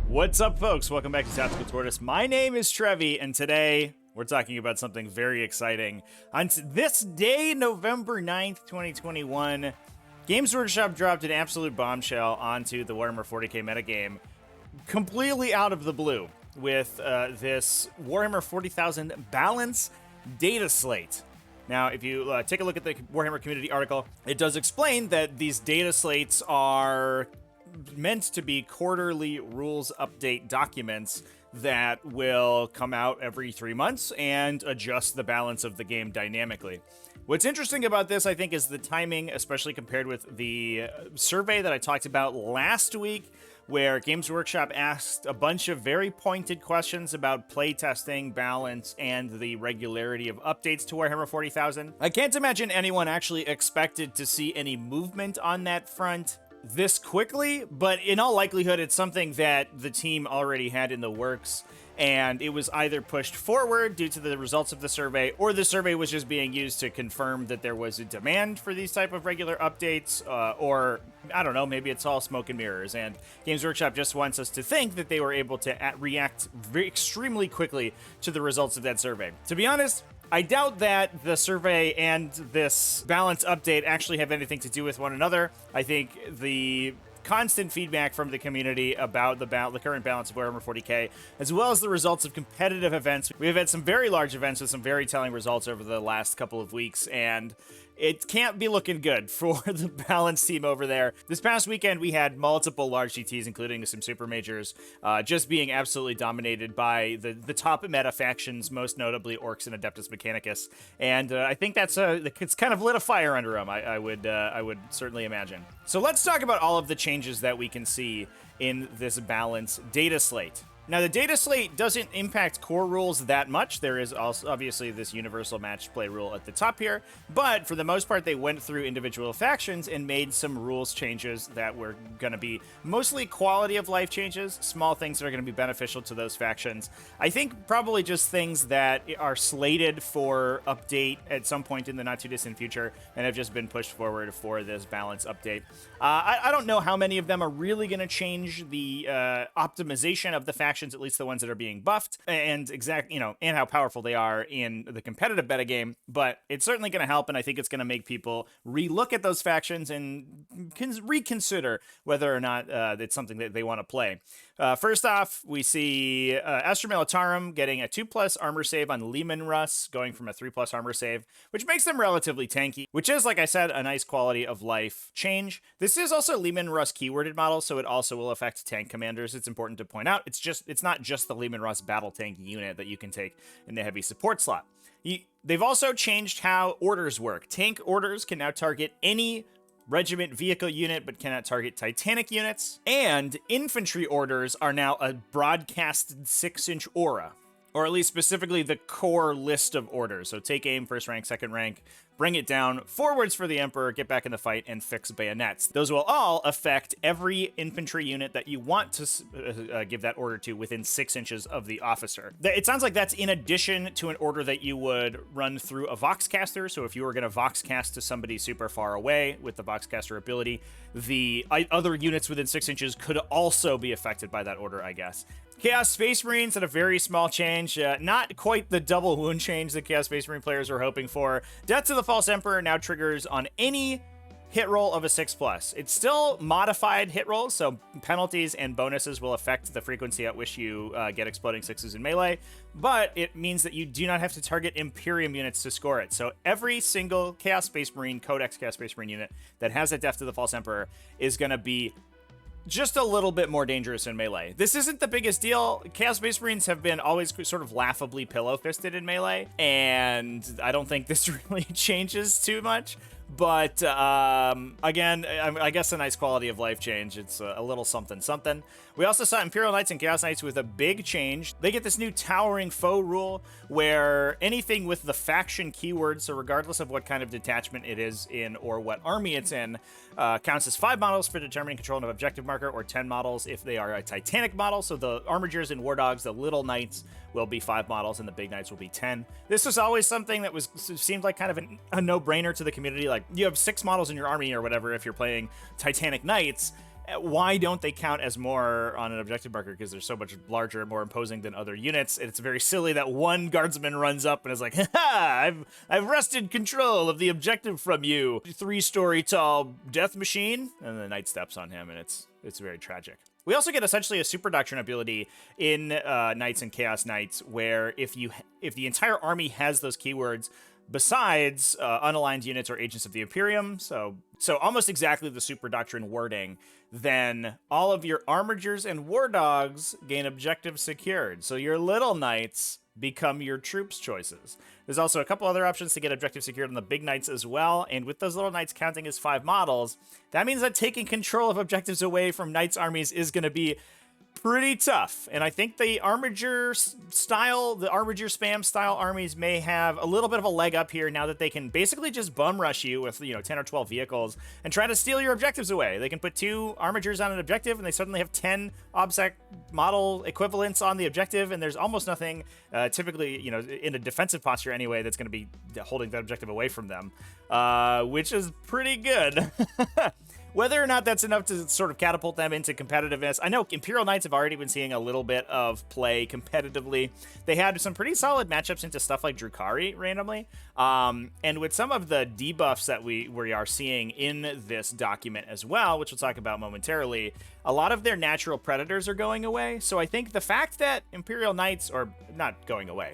What's up, folks? Welcome back to Tactical Tortoise. My name is Trevi, and today we're talking about something very exciting. On this day, November 9th, 2021, Games Workshop dropped an absolute bombshell onto the Warhammer 40k metagame, completely out of the blue, with this Warhammer 40,000 balance data slate. Now, if you take a look at the Warhammer community article, it does explain that these data slates are meant to be quarterly rules update documents that will come out every 3 months and adjust the balance of the game dynamically. What's interesting about this, I think, is the timing, especially compared with the survey that I talked about last week, where Games Workshop asked a bunch of very pointed questions about playtesting, balance, and the regularity of updates to Warhammer 40,000. I can't imagine anyone actually expected to see any movement on that front this quickly, but in all likelihood, it's something that the team already had in the works, and it was either pushed forward due to the results of the survey, or the survey was just being used to confirm that there was a demand for these type of regular updates, or I don't know, maybe it's all smoke and mirrors, and Games Workshop just wants us to think that they were able to react extremely quickly to the results of that survey. To be honest, I doubt that the survey and this balance update actually have anything to do with one another. I think the constant feedback from the community about the current balance of Warhammer 40k, as well as the results of competitive events. We have had some very large events with some very telling results over the last couple of weeks, and it can't be looking good for the balance team over there. This past weekend, we had multiple large GTs, including some super majors, just being absolutely dominated by the top meta factions, most notably Orks and Adeptus Mechanicus. And I think it's kind of lit a fire under them, I would certainly imagine. So let's talk about all of the changes that we can see in this balance data slate. Now, the data slate doesn't impact core rules that much. There is also obviously this universal match play rule at the top here, but for the most part, they went through individual factions and made some rules changes that were going to be mostly quality of life changes, small things that are going to be beneficial to those factions. I think probably just things that are slated for update at some point in the not too distant future and have just been pushed forward for this balance update. I don't know how many of them are really going to change the optimization of the faction, at least the ones that are being buffed, and and how powerful they are in the competitive meta game, but it's certainly going to help, and I think it's going to make people relook at those factions and reconsider whether or not it's something that they want to play. First off, we see Astra Melatarum getting a 2+ armor save on Leman Russ, going from a 3+ armor save, which makes them relatively tanky, which is, like I said, a nice quality of life change. This is also Leman Russ keyworded model, so it also will affect tank commanders. It's important to point out. It's not just the Leman Russ battle tank unit that you can take in the heavy support slot. They've also changed how orders work. Tank orders can now target any regiment vehicle unit, but cannot target Titanic units. And infantry orders are now a broadcasted 6-inch aura, or at least specifically the core list of orders. So take aim, first rank, second rank, bring it down, forwards for the Emperor, get back in the fight, and fix bayonets. Those will all affect every infantry unit that you want to give that order to within 6 inches of the officer. It sounds like that's in addition to an order that you would run through a Voxcaster. So if you were going to Voxcast to somebody super far away with the Voxcaster ability, the other units within 6 inches could also be affected by that order, I guess. Chaos Space Marines had a very small change, not quite the double wound change that Chaos Space Marine players were hoping for. Death to the False Emperor now triggers on any hit roll of a 6+. It's still modified hit rolls, so penalties and bonuses will affect the frequency at which you get exploding 6s in melee, but it means that you do not have to target Imperium units to score it. So every single Chaos Space Marine, Codex Chaos Space Marine unit that has a Death to the False Emperor is going to be just a little bit more dangerous in melee. This isn't the biggest deal. Chaos Space Marines have been always sort of laughably pillow-fisted in melee, and I don't think this really changes too much. But again, I guess a nice quality of life change. It's a little something something. We also saw Imperial Knights and Chaos Knights with a big change. They get this new Towering Foe rule where anything with the faction keyword, so regardless of what kind of detachment it is in or what army it's in, counts as 5 models for determining control of an objective marker, or 10 models if they are a Titanic model. So the Armigers and War Dogs, the little knights, will be 5 models, and the big knights will be 10. This was always something that seemed like kind of a no-brainer to the community. Like, you have 6 models in your army or whatever if you're playing Titanic Knights, Why don't they count as more on an objective marker? Because they're so much larger and more imposing than other units. It's very silly that one guardsman runs up and is like, "Ha! I've wrested control of the objective from you, 3-story tall death machine," and the knight steps on him, and it's very tragic. We also get essentially a super doctrine ability in Knights and Chaos Knights, where if the entire army has those keywords, besides unaligned units or agents of the Imperium, so almost exactly the super doctrine wording, then all of your armigers and war dogs gain objectives secured. So your little knights become your troops choices. There's also a couple other options to get objective secured on the big knights as well, and with those little knights counting as 5 models, that means that taking control of objectives away from knights armies is going to be pretty tough. And I think the armiger spam style armies may have a little bit of a leg up here now that they can basically just bum rush you with 10 or 12 vehicles and try to steal your objectives away. They can put 2 armigers on an objective and they suddenly have 10 OBSEC model equivalents on the objective, and there's almost nothing typically in a defensive posture anyway that's going to be holding that objective away from them, which is pretty good. Whether or not that's enough to sort of catapult them into competitiveness, I know Imperial Knights have already been seeing a little bit of play competitively. They had some pretty solid matchups into stuff like Drukhari randomly. And with some of the debuffs that we are seeing in this document as well, which we'll talk about momentarily, a lot of their natural predators are going away. So I think the fact that Imperial Knights, or not going away,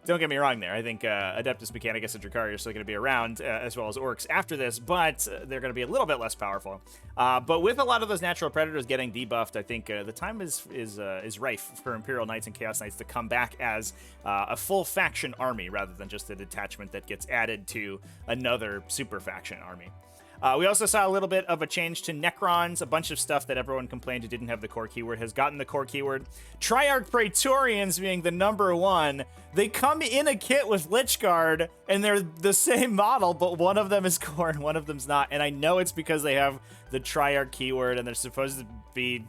don't get me wrong there. I think Adeptus Mechanicus and Drukhari are still going to be around, as well as Orcs after this, but they're going to be a little bit less powerful. But with a lot of those natural predators getting debuffed, I think the time is rife for Imperial Knights and Chaos Knights to come back as a full faction army rather than just a detachment that gets added to another super faction army. We also saw a little bit of a change to Necrons. A bunch of stuff that everyone complained it didn't have the core keyword has gotten the core keyword. Triarch Praetorians being the #1. They come in a kit with Lich Guard, and they're the same model, but one of them is core and one of them's not. And I know it's because they have the Triarch keyword, and they're supposed to be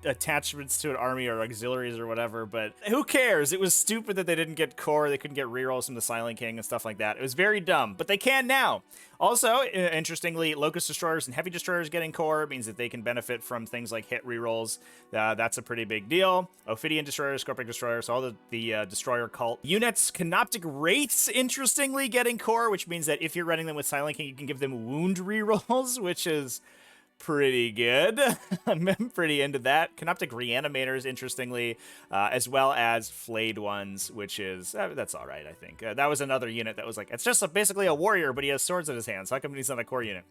attachments to an army or auxiliaries or whatever, but who cares? It was stupid that they didn't get core. They couldn't get rerolls from the Silent King and stuff like that. It was very dumb, but they can now. Also, interestingly, Locust Destroyers and Heavy Destroyers getting core means that they can benefit from things like hit rerolls. That's a pretty big deal. Ophidian Destroyers, Scorpion Destroyers, all the Destroyer cult units. Canoptic Wraiths, interestingly, getting core, which means that if you're running them with Silent King, you can give them wound rerolls, which is pretty good. I'm pretty into that. Canoptic Reanimators, interestingly, as well as Flayed Ones, which is, that's all right, I think. That was another unit that was like, it's just basically a warrior, but he has swords in his hands. How come he's not a core unit?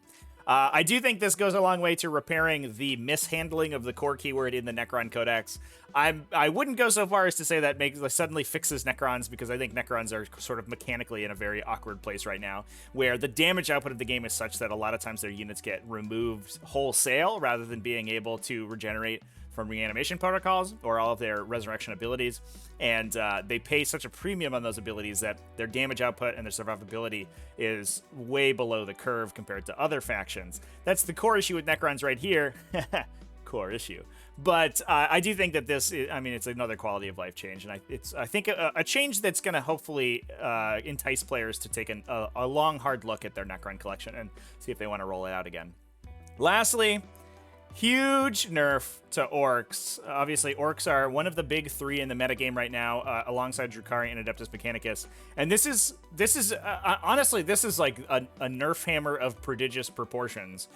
I do think this goes a long way to repairing the mishandling of the core keyword in the Necron Codex. I wouldn't go so far as to say that suddenly fixes Necrons, because I think Necrons are sort of mechanically in a very awkward place right now, where the damage output of the game is such that a lot of times their units get removed wholesale rather than being able to regenerate from reanimation protocols or all of their resurrection abilities, and they pay such a premium on those abilities that their damage output and their survivability is way below the curve compared to other factions. That's the core issue with Necrons right here. Core issue. But I do think that this is, it's another quality of life change, and I think a change that's going to hopefully entice players to take a long, hard look at their Necron collection and see if they want to roll it out again. Lastly, huge nerf to Orcs. Obviously, Orcs are one of the big 3 in the metagame right now, alongside Drukhari and Adeptus Mechanicus. And this is honestly, this is like a nerf hammer of prodigious proportions.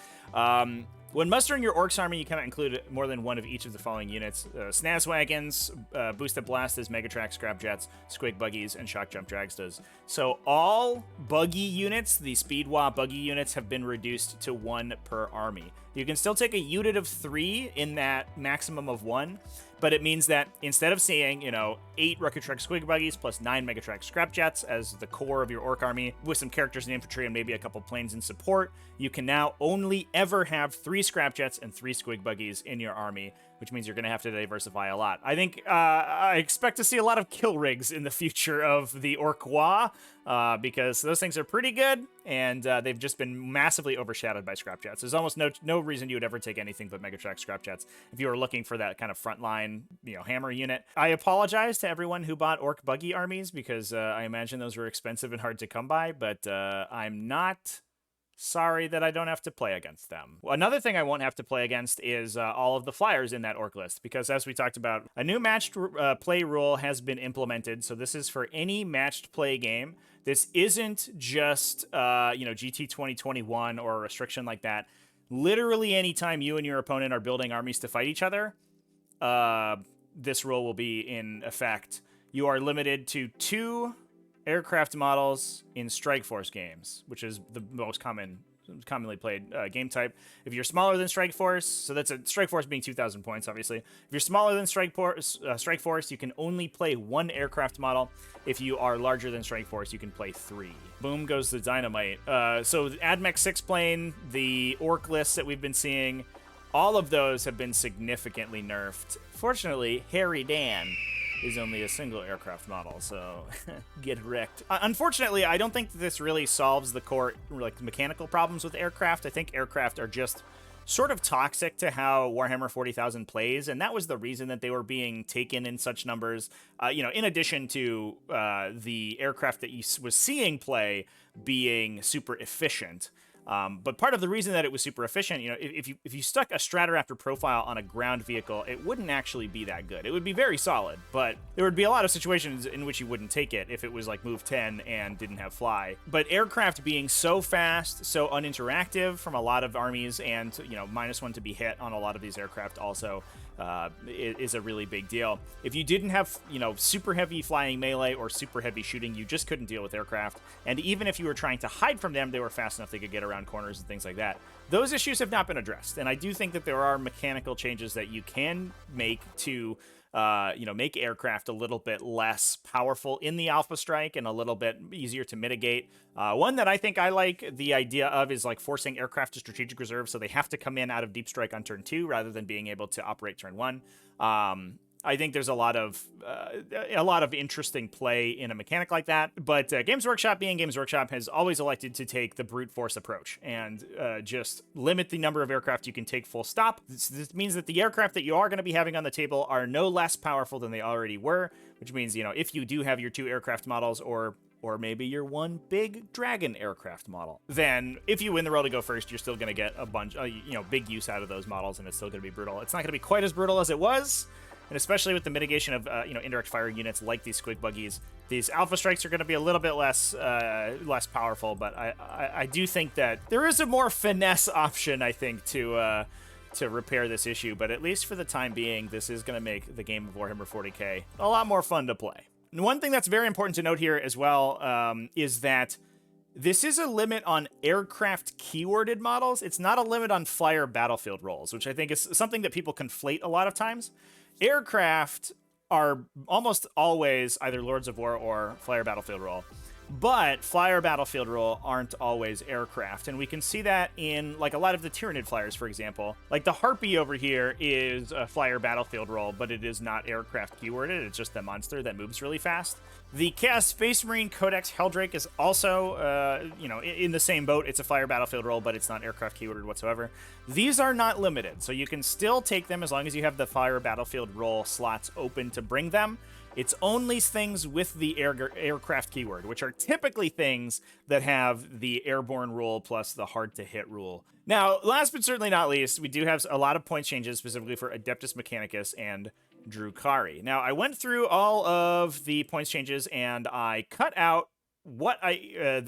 When mustering your Orcs army, you cannot include more than one of each of the following units: Snaz Wagons, Boosted Blastas, Megatrack Scrapjets, Squig Buggies, and Shock Jump Dragstas. So all buggy units, the Speedwa buggy units, have been reduced to 1 per army. You can still take a unit of 3 in that maximum of 1, but it means that instead of seeing, 8 Record Trek Squig Buggies plus 9 Megatrack Scrapjets as the core of your Orc army, with some characters in infantry and maybe a couple planes in support, you can now only ever have 3 Scrapjets and 3 Squig Buggies in your army, which means you're going to have to diversify a lot. I think I expect to see a lot of kill rigs in the future of the Orquois, because those things are pretty good, and they've just been massively overshadowed by Scrapjets. There's almost no reason you would ever take anything but Megatrack Scrapjets if you were looking for that kind of frontline, hammer unit. I apologize to everyone who bought Orc buggy armies, because I imagine those were expensive and hard to come by, but I'm not Sorry that I don't have to play against them. Another thing I won't have to play against is all of the flyers in that orc list, because as we talked about, a new matched play rule has been implemented. So this is for any matched play game. This isn't just, GT 2021 or a restriction like that. Literally anytime you and your opponent are building armies to fight each other, this rule will be in effect. You are limited to 2 aircraft models in Strike Force games, which is the most commonly played game type. If you're smaller than Strike Force, so that's a Strike Force being 2,000 points, obviously. If you're smaller than Strike Force, you can only play 1 aircraft model. If you are larger than Strike Force, you can play 3. Boom goes the dynamite. So the Admech 6-plane, the orc lists that we've been seeing, all of those have been significantly nerfed. Fortunately, Harry Dan is only a single aircraft model, so get wrecked. Unfortunately, I don't think that this really solves the core mechanical problems with aircraft. I think aircraft are just sort of toxic to how Warhammer 40,000 plays, and that was the reason that they were being taken in such numbers. In addition to the aircraft that you was seeing play being super efficient. But part of the reason that it was super efficient, if you stuck a Stratoraptor profile on a ground vehicle, it wouldn't actually be that good. It would be very solid, but there would be a lot of situations in which you wouldn't take it if it was like move 10 and didn't have fly. But aircraft being so fast, so uninteractive from a lot of armies, and -1 to be hit on a lot of these aircraft also is a really big deal. If you didn't have, super heavy flying melee or super heavy shooting, you just couldn't deal with aircraft. And even if you were trying to hide from them, they were fast enough they could get around corners and things like that. Those issues have not been addressed. And I do think that there are mechanical changes that you can make to make aircraft a little bit less powerful in the Alpha Strike and a little bit easier to mitigate. One that I think I like the idea of is like forcing aircraft to strategic reserve, so they have to come in out of Deep Strike on turn 2 rather than being able to operate turn 1. I think there's a lot of interesting play in a mechanic like that, but Games Workshop, being Games Workshop, has always elected to take the brute force approach and just limit the number of aircraft you can take full stop. This means that the aircraft that you are going to be having on the table are no less powerful than they already were, which means, if you do have your 2 aircraft models or maybe your 1 big dragon aircraft model, then if you win the roll to go first, you're still going to get a bunch, big use out of those models, and it's still going to be brutal. It's not going to be quite as brutal as it was. And especially with the mitigation of indirect fire units like these squig buggies, these Alpha Strikes are going to be a little bit less powerful. But I do think that there is a more finesse option, I think, to repair this issue. But at least for the time being, this is going to make the game of Warhammer 40k a lot more fun to play. And one thing that's very important to note here as well is that this is a limit on aircraft keyworded models. It's not a limit on flyer battlefield roles, which I think is something that people conflate a lot of times. Aircraft are almost always either Lords of War or Flyer Battlefield role, but Flyer Battlefield role aren't always aircraft, and we can see that in like a lot of the Tyranid flyers, for example. Like the Harpy over here is a Flyer Battlefield role, but it is not aircraft keyworded. It's just the monster that moves really fast. The Chaos Space Marine Codex Helldrake is also, in the same boat. It's a Flyer Battlefield role, but it's not aircraft keyworded whatsoever. These are not limited, so you can still take them as long as you have the Flyer Battlefield role slots open to bring them. It's only things with the aircraft keyword, which are typically things that have the airborne rule plus the hard-to-hit rule. Now, last but certainly not least, we do have a lot of point changes specifically for Adeptus Mechanicus and Drukhari. Now, I went through all of the points changes, and I cut out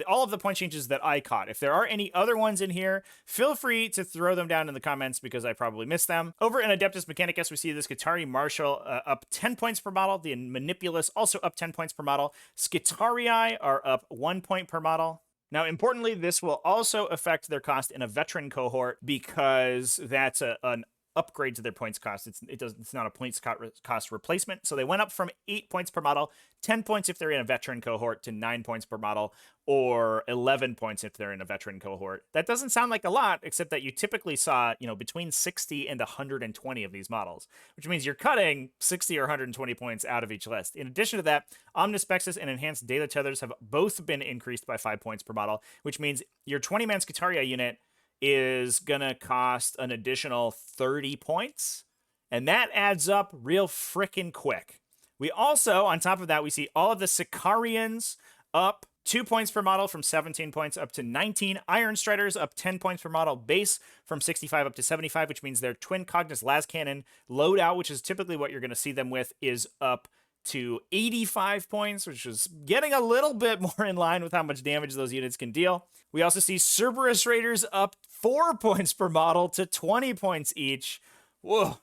all of the point changes that I caught. If there are any other ones in here, feel free to throw them down in the comments because I probably missed them. Over in Adeptus Mechanicus, we see this Skitarii Marshal up 10 points per model. The Manipulus also up 10 points per model. Skitarii are up 1 point per model. Now, importantly, this will also affect their cost in a veteran cohort because that's an upgrade to their points cost. It's not a points cost replacement. So they went up from 8 points per model, 10 points if they're in a veteran cohort, to 9 points per model, or 11 points if they're in a veteran cohort. That doesn't sound like a lot, except that you typically saw, between 60 and 120 of these models, which means you're cutting 60 or 120 points out of each list. In addition to that, Omnispexes and Enhanced Data Tethers have both been increased by 5 points per model, which means your 20-man Skitarii unit is gonna cost an additional 30 points, and that adds up real frickin' quick. We also, on top of that, we see all of the Sicarians up 2 points per model from 17 points up to 19. Iron Striders up 10 points per model base from 65 up to 75, which means their Twin Cognus Las Cannon loadout, which is typically what you're going to see them with, is up to 85 points, which is getting a little bit more in line with how much damage those units can deal. We also see Cerberus Raiders up 4 points per model to 20 points each. Whoa,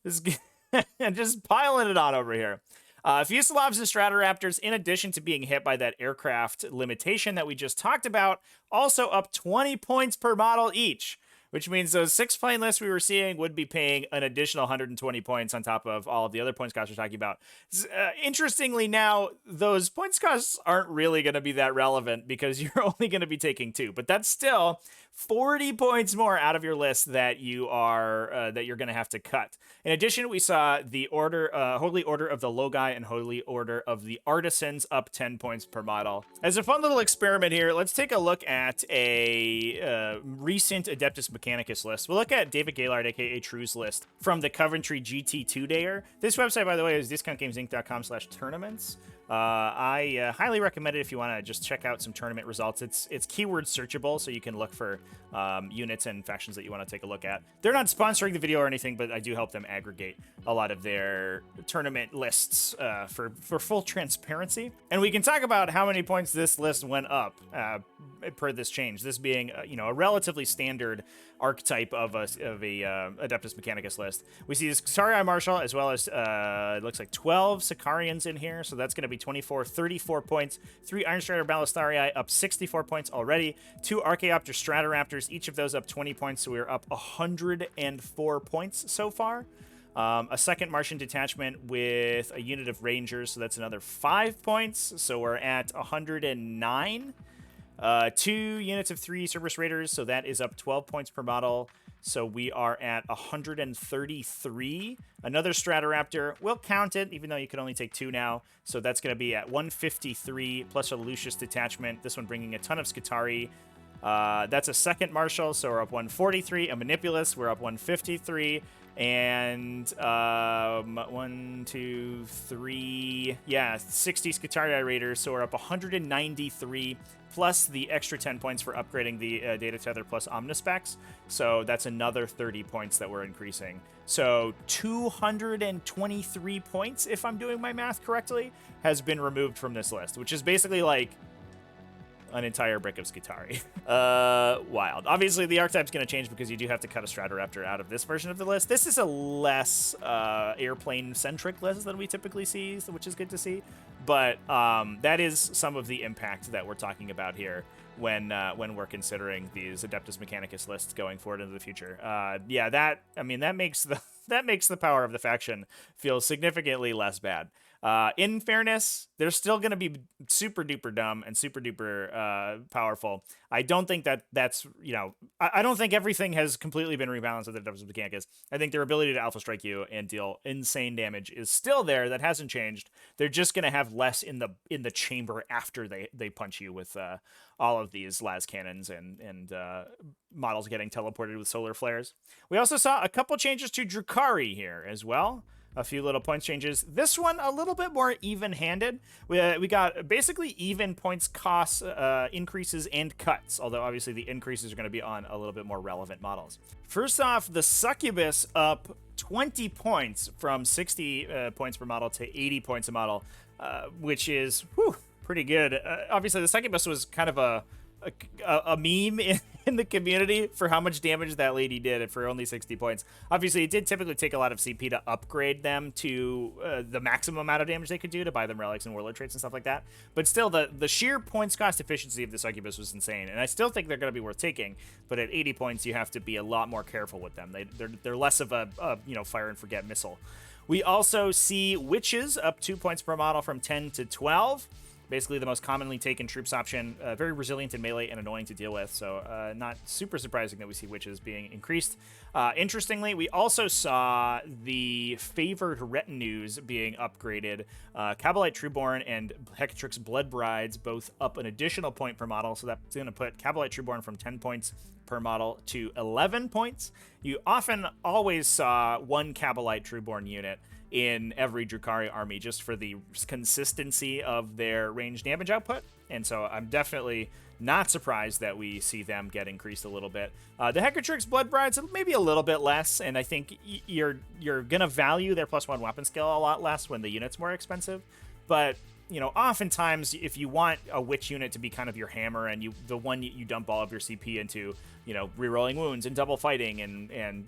this is just piling it on over here. Fuselabs and Stratoraptors, in addition to being hit by that aircraft limitation that we just talked about, also up 20 points per model each, which means those 6-plane lists we were seeing would be paying an additional 120 points on top of all of the other points costs we're talking about. Interestingly now, those points costs aren't really going to be that relevant because you're only going to be taking 2, but that's still 40 points more out of your list that you are that you're going to have to cut. In addition, we saw the Holy Order of the Logai and Holy Order of the Artisans up 10 points per model. As a fun little experiment here, let's take a look at a recent Adeptus Mechanicus list. We'll look at David Gaylord, aka True's list from the Coventry GT2 Dayer. This website, by the way, is discountgamesinc.com/tournaments. I highly recommend it if you want to just check out some tournament results. It's keyword searchable, so you can look for units and factions that you want to take a look at. They're not sponsoring the video or anything, but I do help them aggregate a lot of their tournament lists for full transparency. And we can talk about how many points this list went up per this change. This being a relatively standard archetype of a Adeptus Mechanicus list. We see this Ksari Marshal as well as it looks like 12 Sicarians in here, so that's going to be 34 points. 3 Iron Strider Ballastarii up 64 points already. 2 Archaeopter Stratoraptors, each of those up 20 points, so we're up 104 points so far. A second Martian detachment with a unit of Rangers, so that's another 5 points, so we're at 109. 2 units of 3 Cerberus Raiders, so that is up 12 points per model. So we are at 133. Another Stratoraptor, we'll count it, even though you can only take 2 now. So that's going to be at 153, plus a Lucius detachment. This one bringing a ton of Skitarii. That's a second Marshal, so we're up 143. A Manipulus, we're up 153. And 1, 2, 3, yeah, 60 Skitarii Raiders, so we're up 193, plus the extra 10 points for upgrading the Data Tether plus Omnispecs, so that's another 30 points that we're increasing. So 223 points, if I'm doing my math correctly, has been removed from this list, which is basically like an entire brick of Skitarii. Wild. Obviously, the archetype's going to change because you do have to cut a Stratoraptor out of this version of the list. This is a less airplane-centric list than we typically see, which is good to see. But that is some of the impact that we're talking about here when we're considering these Adeptus Mechanicus lists going forward into the future. Yeah, that makes the power of the faction feel significantly less bad. In fairness, they're still going to be super duper dumb and super duper powerful. I don't think that's I don't think everything has completely been rebalanced with the Adeptus Mechanicus. I think their ability to alpha strike you and deal insane damage is still there. That hasn't changed. They're just going to have less in the chamber after they punch you with all of these las cannons and models getting teleported with solar flares. We also saw a couple changes to Drukhari here as well. A few little points changes. This one a little bit more even-handed. We got basically even points costs increases and cuts, although obviously the increases are going to be on a little bit more relevant models. First off, the Succubus up 20 points from 60 points per model to 80 points a model, which is pretty good. Obviously, the Succubus was kind of a meme in the community for how much damage that lady did for only 60 points. Obviously, it did typically take a lot of CP to upgrade them to the maximum amount of damage they could do to buy them relics and warlord traits and stuff like that. But still, the sheer points cost efficiency of the Succubus was insane, and I still think they're going to be worth taking. But at 80 points, you have to be a lot more careful with them. They're less of a fire and forget missile. We also see Witches up 2 points per model from 10 to 12. Basically the most commonly taken troops option, very resilient in melee and annoying to deal with, so not super surprising that we see Witches being increased. Interestingly, we also saw the favored retinues being upgraded. Cabalite Trueborn and Hecatrix Blood Brides both up an additional point per model, so that's going to put Cabalite Trueborn from 10 points per model to 11 points. You often always saw one Cabalite Trueborn unit in every Drukhari army just for the consistency of their range damage output and so I'm definitely not surprised that we see them get increased a little bit. The Hecatrix Blood Brides, maybe a little bit less, and I think you're gonna value their +1 weapon skill a lot less when the unit's more expensive. But you know, oftentimes if you want a witch unit to be kind of your hammer and the one you dump all of your CP into, you know, rerolling wounds and double fighting and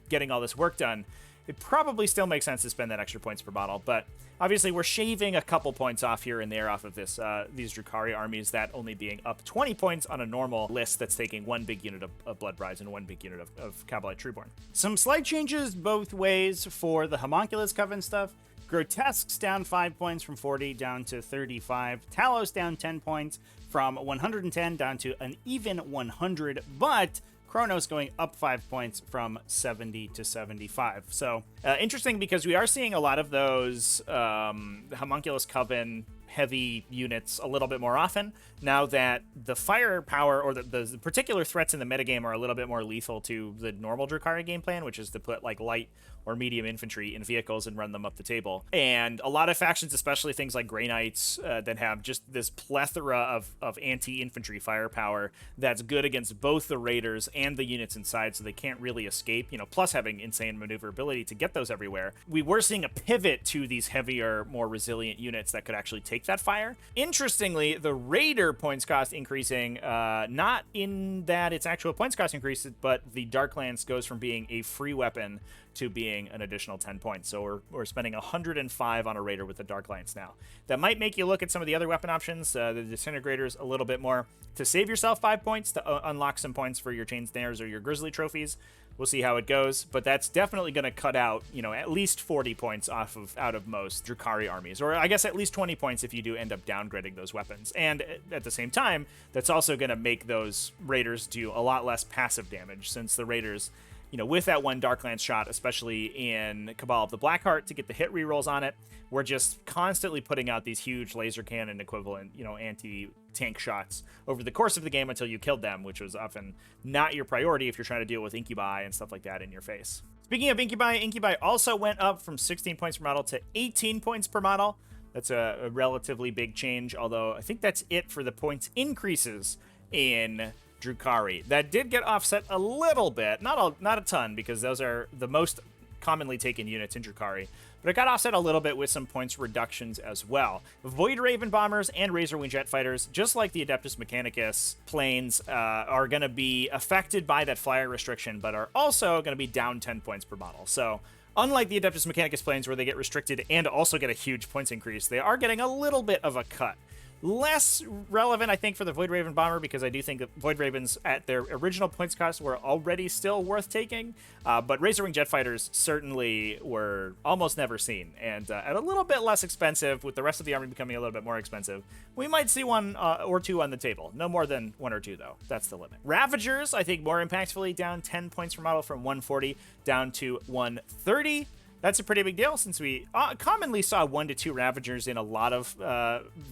getting all this work done, it probably still makes sense to spend that extra points per bottle. But obviously we're shaving a couple points off here and there off of this these Drukhari armies, that only being up 20 points on a normal list that's taking one big unit of Blood Brides and one big unit of Cabalite Trueborn. Some slight changes both ways for the Homunculus Coven stuff. Grotesques down 5 points from 40 down to 35. Talos down 10 points from 110 down to an even 100, but Chronos going up 5 points from 70 to 75. So interesting, because we are seeing a lot of those Homunculus Coven heavy units a little bit more often now that the firepower or the particular threats in the metagame are a little bit more lethal to the normal Drukhari game plan, which is to put like light or medium infantry in vehicles and run them up the table. And a lot of factions, especially things like Grey Knights, that have just this plethora of anti-infantry firepower that's good against both the raiders and the units inside, so they can't really escape, you know, plus having insane maneuverability to get those everywhere. We were seeing a pivot to these heavier, more resilient units that could actually take that fire. Interestingly, the raider points cost increasing, not in that its actual points cost increases, but the Dark Lance goes from being a free weapon to being an additional 10 points. So we're spending 105 on a raider with the Dark Lance now. That might make you look at some of the other weapon options, the Disintegrators, a little bit more to save yourself 5 points to unlock some points for your Chain Snares or your Grizzly trophies. We'll see how it goes, but that's definitely going to cut out, you know, at least 40 points out of most Drukhari armies, or I guess at least 20 points if you do end up downgrading those weapons. And at the same time, that's also going to make those raiders do a lot less passive damage, since the raiders, you know, with that one Dark Lance shot, especially in Cabal of the Blackheart to get the hit rerolls on it, we're just constantly putting out these huge laser cannon equivalent, you know, anti-tank shots over the course of the game until you killed them, which was often not your priority if you're trying to deal with Incubi and stuff like that in your face. Speaking of Incubi also went up from 16 points per model to 18 points per model. That's a relatively big change, although I think that's it for the points increases in Drukhari. That did get offset a little bit, not a ton, because those are the most commonly taken units in Drukhari, but it got offset a little bit with some points reductions as well. Void Raven Bombers and Razorwing Jet Fighters, just like the Adeptus Mechanicus planes, are going to be affected by that flyer restriction, but are also going to be down 10 points per model. So unlike the Adeptus Mechanicus planes, where they get restricted and also get a huge points increase, they are getting a little bit of a cut. Less relevant, I think, for the Void Raven Bomber, because I do think that Void Ravens at their original points cost were already still worth taking, but Razorwing Jet Fighters certainly were almost never seen, and at a little bit less expensive, with the rest of the army becoming a little bit more expensive, we might see one or two on the table. No more than one or two, though. That's the limit. Ravagers, I think, more impactfully, down 10 points per model from 140 down to 130. That's a pretty big deal, since we commonly saw 1 to 2 Ravagers in a lot of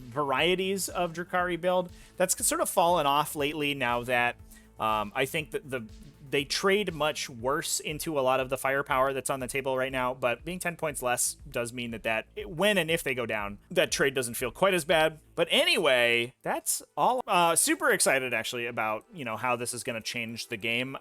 varieties of Drukhari build. That's sort of fallen off lately now that I think that they trade much worse into a lot of the firepower that's on the table right now, but being 10 points less does mean that when and if they go down, that trade doesn't feel quite as bad. But anyway, that's all. Super excited actually about, you know, how this is going to change the game.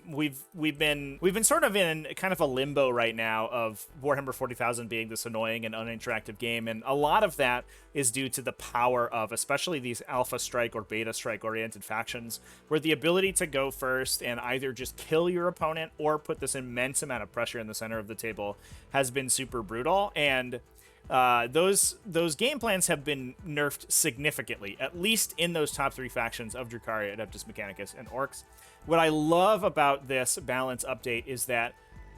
We've been sort of in kind of a limbo right now of Warhammer 40,000 being this annoying and uninteractive game, and a lot of that is due to the power of especially these Alpha Strike or Beta Strike oriented factions, where the ability to go first and either just kill your opponent or put this immense amount of pressure in the center of the table has been super brutal. And those game plans have been nerfed significantly, at least in those top 3 factions of Drukhari, Adeptus Mechanicus, and Orcs. What I love about this balance update is that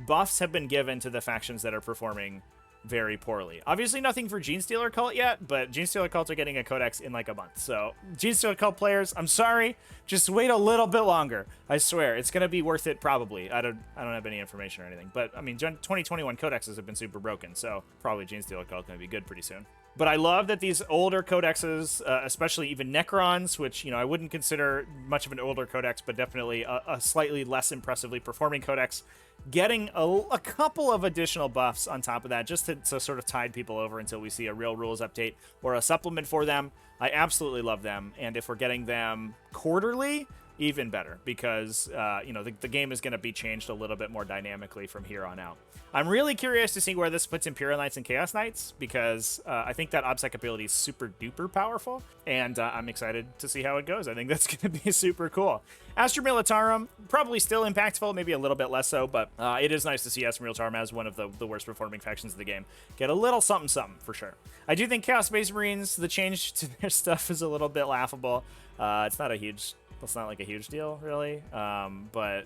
buffs have been given to the factions that are performing very poorly. Obviously nothing for Genestealer Cult yet, but Genestealer Cult are getting a codex in like a month. So Genestealer Cult players, I'm sorry, just wait a little bit longer. I swear it's going to be worth it probably. I don't have any information or anything, but I mean 2021 codexes have been super broken, so probably Genestealer Cult going to be good pretty soon. But I love that these older codexes, especially even Necrons, which, you know, I wouldn't consider much of an older codex, but definitely a slightly less impressively performing codex, getting a couple of additional buffs on top of that, just to sort of tide people over until we see a real rules update or a supplement for them. I absolutely love them, and if we're getting them quarterly, even better, because you know, the game is going to be changed a little bit more dynamically from here on out. I'm really curious to see where this puts Imperial Knights and Chaos Knights, because I think that OBSEC ability is super duper powerful, and I'm excited to see how it goes. I think that's going to be super cool. Astra Melatarum, probably still impactful, maybe a little bit less so, but it is nice to see Astra Melatarum as one of the worst performing factions of the game get a little something something for sure. I do think Chaos Space Marines, the change to their stuff is a little bit laughable. It's not like a huge deal, really. But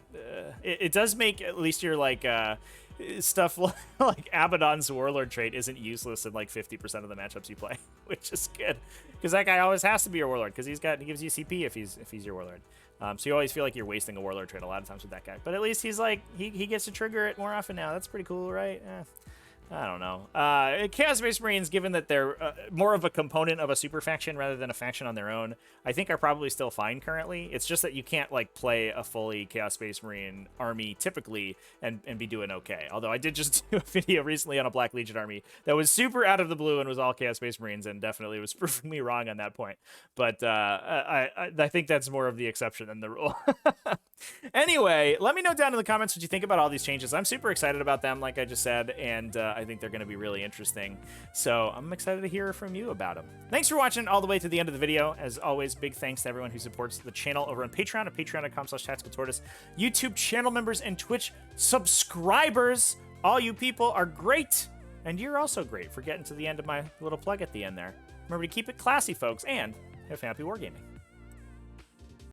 it does make at least your like stuff like Abaddon's Warlord trait isn't useless in like 50% of the matchups you play, which is good, because that guy always has to be your Warlord, because he gives you CP if he's your Warlord. So you always feel like you're wasting a Warlord trait a lot of times with that guy. But at least he's like he gets to trigger it more often now. That's pretty cool, right? I don't know. Chaos Space Marines, given that they're more of a component of a super faction rather than a faction on their own, I think are probably still fine currently. It's just that you can't like play a fully Chaos Space Marine army typically and be doing okay. Although I did just do a video recently on a Black Legion army that was super out of the blue and was all Chaos Space Marines, and definitely was proving me wrong on that point. But I think that's more of the exception than the rule. Anyway, let me know down in the comments what you think about all these changes. I'm super excited about them, like I just said, and I think they're going to be really interesting. So I'm excited to hear from you about them. Thanks for watching all the way to the end of the video. As always, big thanks to everyone who supports the channel over on Patreon at patreon.com/tacticaltortoise, YouTube channel members, and Twitch subscribers. All you people are great, and you're also great for getting to the end of my little plug at the end there. Remember to keep it classy, folks, and have happy wargaming.